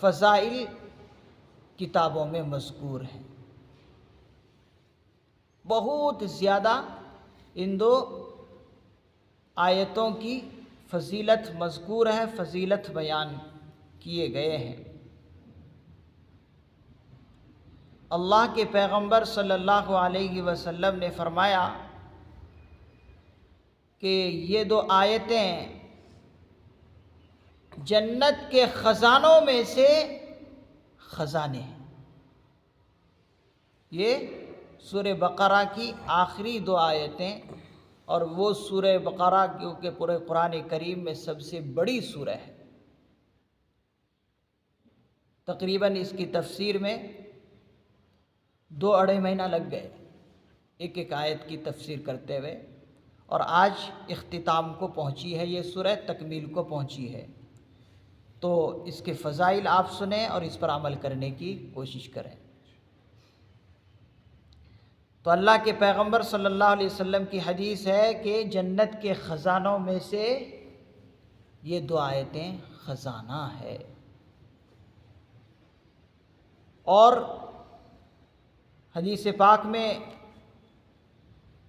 فضائل کتابوں میں مذکور ہیں، بہت زیادہ ان دو آیتوں کی فضیلت مذکور ہے، فضیلت بیان کیے گئے ہیں۔ اللہ کے پیغمبر صلی اللہ علیہ وسلم نے فرمایا کہ یہ دو آیتیں جنت کے خزانوں میں سے خزانے ہیں۔ یہ سورہ بقرہ کی آخری دو آیتیں، اور وہ سورہ بقرہ کیونکہ پورے قرآن کریم میں سب سے بڑی سورہ ہے، تقریباً اس کی تفسیر میں 2-2.5 مہینہ لگ گئے ایک ایک آیت کی تفسیر کرتے ہوئے، اور آج اختتام کو پہنچی ہے، یہ سورہ تکمیل کو پہنچی ہے۔ تو اس کے فضائل آپ سنیں اور اس پر عمل کرنے کی کوشش کریں۔ تو اللہ کے پیغمبر صلی اللہ علیہ وسلم کی حدیث ہے کہ جنت کے خزانوں میں سے یہ دو آیتیں خزانہ ہے۔ اور حدیث پاک میں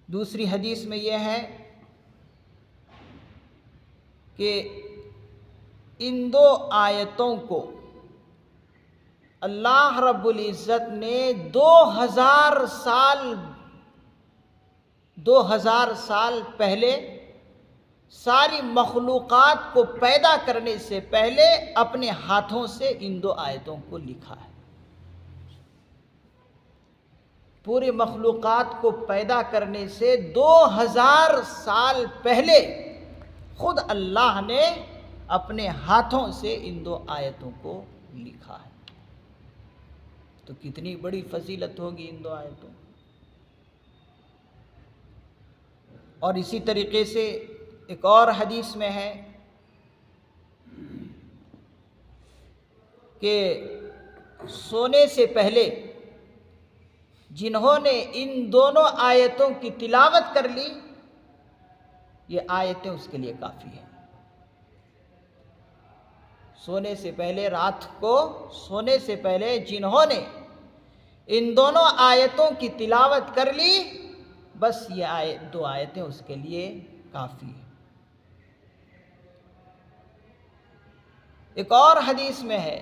دوسری حدیث میں یہ ہے کہ ان دو آیتوں کو اللہ رب العزت نے 2000 سال پہلے ساری مخلوقات کو پیدا کرنے سے پہلے اپنے ہاتھوں سے ان دو آیتوں کو لکھا ہے۔ پوری مخلوقات کو پیدا کرنے سے 2000 سال پہلے خود اللہ نے اپنے ہاتھوں سے ان دو آیتوں کو لکھا ہے۔ تو کتنی بڑی فضیلت ہوگی ان دو آیتوں۔ اور اسی طریقے سے ایک اور حدیث میں ہے کہ سونے سے پہلے جنہوں نے ان دونوں آیتوں کی تلاوت کر لی، یہ آیتیں اس کے لیے کافی ہیں۔ سونے سے پہلے، رات کو سونے سے پہلے جنہوں نے ان دونوں آیتوں کی تلاوت کر لی، بس یہ دو آیتیں اس کے لیے کافی ہیں۔ ایک اور حدیث میں ہے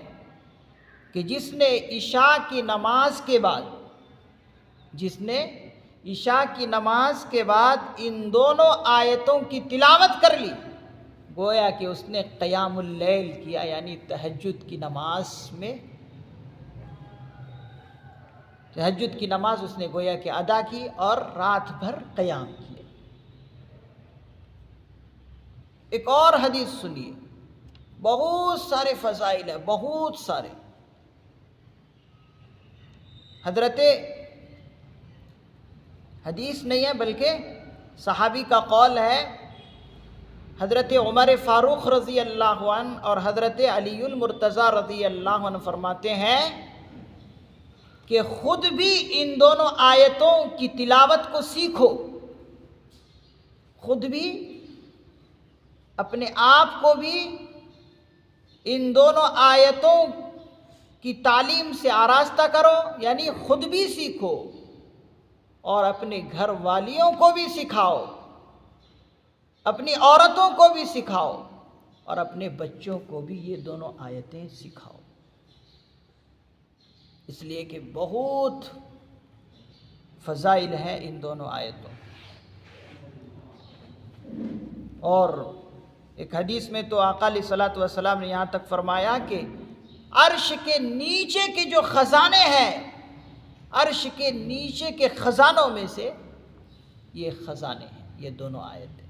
کہ جس نے عشاء کی نماز کے بعد ان دونوں آیتوں کی تلاوت کر لی، گویا کہ اس نے قیام اللیل کیا، یعنی تہجد کی نماز اس نے گویا کہ ادا کی اور رات بھر قیام کیا۔ ایک اور حدیث سنیے، بہت سارے فضائل ہیں، بہت سارے۔ حدیث نہیں ہے بلکہ صحابی کا قول ہے، حضرت عمر فاروق رضی اللہ عنہ اور حضرت علی المرتضیٰ رضی اللہ عنہ فرماتے ہیں کہ خود بھی ان دونوں آیتوں کی تلاوت کو سیکھو، خود بھی اپنے آپ کو بھی ان دونوں آیتوں کی تعلیم سے آراستہ کرو، یعنی خود بھی سیکھو اور اپنے گھر والیوں کو بھی سکھاؤ، اپنی عورتوں کو بھی سکھاؤ اور اپنے بچوں کو بھی یہ دونوں آیتیں سکھاؤ، اس لیے کہ بہت فضائل ہیں ان دونوں آیتوں۔ اور ایک حدیث میں تو آقا علیہ الصلوۃ والسلام نے یہاں تک فرمایا کہ عرش کے نیچے کے جو خزانے ہیں، عرش کے نیچے کے خزانوں میں سے یہ خزانے ہیں، یہ دونوں آیتیں۔